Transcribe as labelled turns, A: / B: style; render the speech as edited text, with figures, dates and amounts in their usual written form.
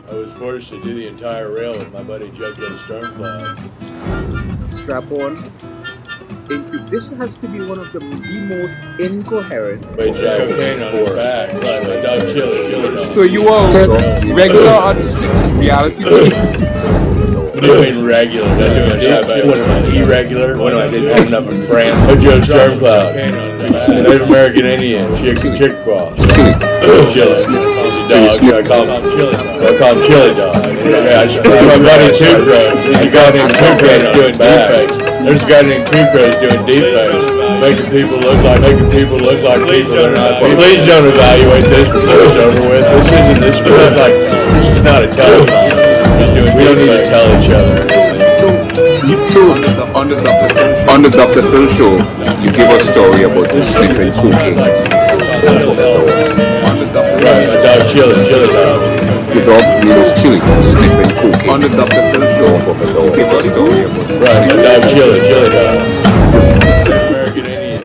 A: I was forced to do the entire rail with my buddy Judge Stormcloud.
B: Strap on. This has to be one of the most incoherent.
A: Wait, Jack, cocaine on his back. Like, dog chili.
C: So you are regular on reality TV?
A: What do you mean regular? What am I, irregular? What am I, didn't have enough brand? I'm Joe Stormcloud. Native American Indian. Chickasaw. Chili. Dog. I call him Chili Dog. My buddy Two Crows. There's a guy named Two Crows doing deepfakes. There's a guy named Two Crows doing deepfakes. Making people look like people they're not. Please don't evaluate this before it's over with. This is not a telephone. We don't need to tell each other.
C: So on the Dr. Phil show, you give a story about the sniffing cocaine.
A: Right, my dog Chili Dog.
C: The dog name is Chili, sniffing cocaine. On the Dr. Phil show, you give a story about
A: right, my dog Chili Dog.